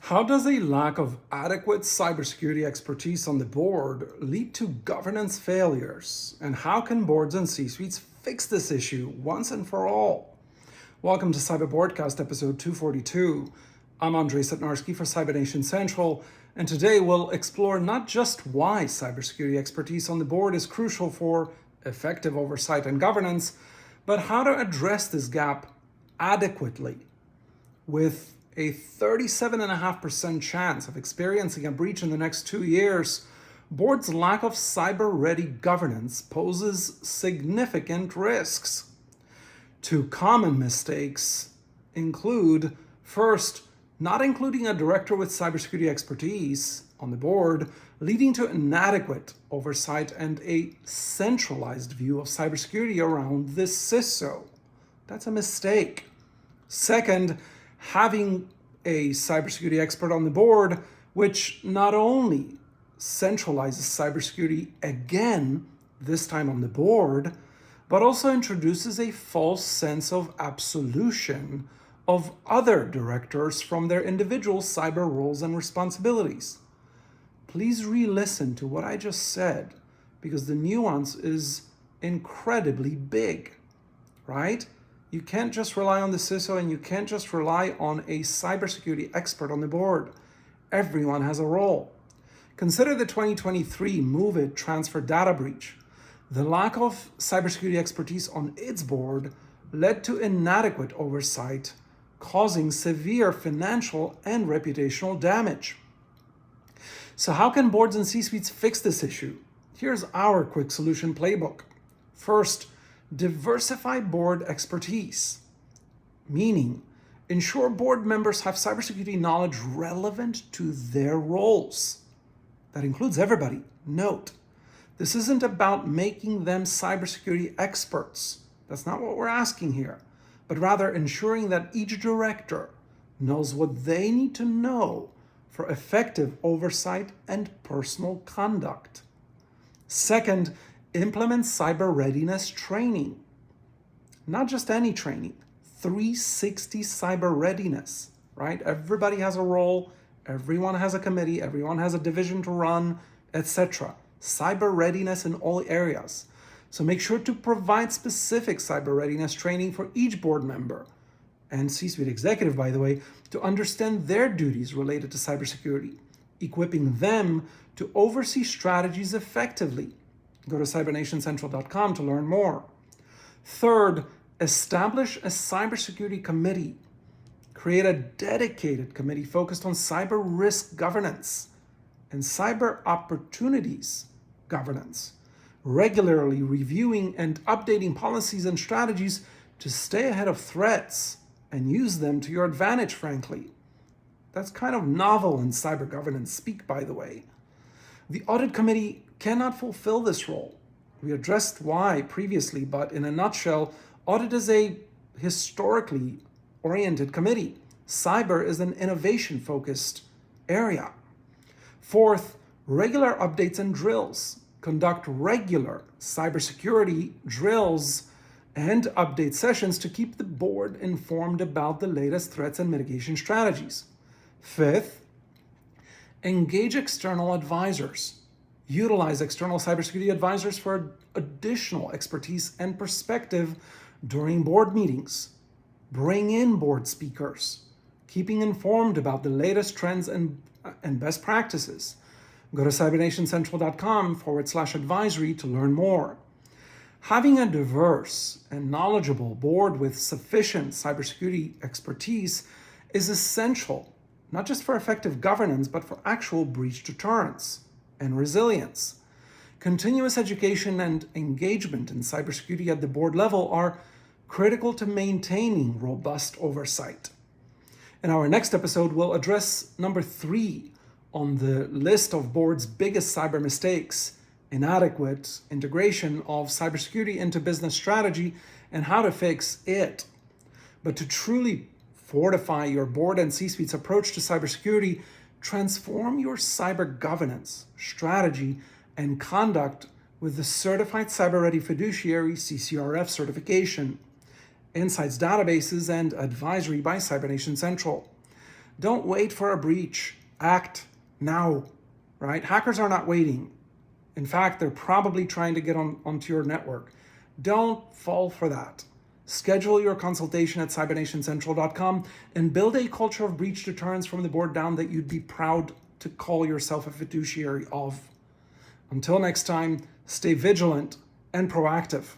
How does a lack of adequate cybersecurity expertise on the board lead to governance failures? And how can boards and C-suites fix this issue once and for all? Welcome to Cyber Boardcast episode 242. I'm Andrzej Cetnarski for CyberNation Central, and today we'll explore not just why cybersecurity expertise on the board is crucial for effective oversight and governance, but how to address this gap adequately. With a 37.5% chance of experiencing a breach in the next 2 years, boards' lack of cyber-ready governance poses significant risks. Two common mistakes include, first, not including a director with cybersecurity expertise on the board, leading to inadequate oversight and a centralized view of cybersecurity around the CISO. That's a mistake. Second, having a cybersecurity expert on the board, which not only centralizes cybersecurity again, this time on the board, but also introduces a false sense of absolution of other directors from their individual cyber roles and responsibilities. Please re-listen to what I just said, because the nuance is incredibly big, right? You can't just rely on the CISO and you can't just rely on a cybersecurity expert on the board. Everyone has a role. Consider the 2023 MOVEit transfer data breach. The lack of cybersecurity expertise on its board led to inadequate oversight, causing severe financial and reputational damage. So how can boards and C-suites fix this issue? Here's our quick solution playbook. First, diversify board expertise, meaning ensure board members have cybersecurity knowledge relevant to their roles. That includes everybody. Note, this isn't about making them cybersecurity experts. That's not what we're asking here, but rather ensuring that each director knows what they need to know for effective oversight and personal conduct. Second, implement cyber readiness training. Not just any training, 360 cyber readiness, right? Everybody has a role, everyone has a committee, everyone has a division to run, etc. Cyber readiness in all areas. So make sure to provide specific cyber readiness training for each board member and C-suite executive, by the way, to understand their duties related to cybersecurity, equipping them to oversee strategies effectively. Go to cybernationcentral.com to learn more. Third, establish a cybersecurity committee. Create a dedicated committee focused on cyber risk governance and cyber opportunities governance, regularly reviewing and updating policies and strategies to stay ahead of threats and use them to your advantage, frankly. That's kind of novel in cyber governance speak, by the way. The audit committee cannot fulfill this role. We addressed why previously, but in a nutshell, audit is a historically oriented committee. Cyber is an innovation-focused area. Fourth, regular updates and drills. Conduct regular cybersecurity drills and update sessions to keep the board informed about the latest threats and mitigation strategies. Fifth, engage external advisors. Utilize external cybersecurity advisors for additional expertise and perspective during board meetings. Bring in board speakers, keeping informed about the latest trends and best practices. Go to cybernationcentral.com/advisory to learn more. Having a diverse and knowledgeable board with sufficient cybersecurity expertise is essential, not just for effective governance, but for actual breach deterrence and resilience. Continuous education and engagement in cybersecurity at the board level are critical to maintaining robust oversight. In our next episode, we'll address number 3 on the list of board's biggest cyber mistakes: inadequate integration of cybersecurity into business strategy and how to fix it. But to truly fortify your board and C-suite's approach to cybersecurity, transform your cyber governance, strategy, and conduct with the Certified Cyber Ready Fiduciary CCRF certification, insights databases, and advisory by CyberNation Central. Don't wait for a breach. Act now, right? Hackers are not waiting. In fact, they're probably trying to get onto your network. Don't fall for that. Schedule your consultation at cybernationcentral.com and build a culture of breach deterrence from the board down that you'd be proud to call yourself a fiduciary of. Until next time, stay vigilant and proactive.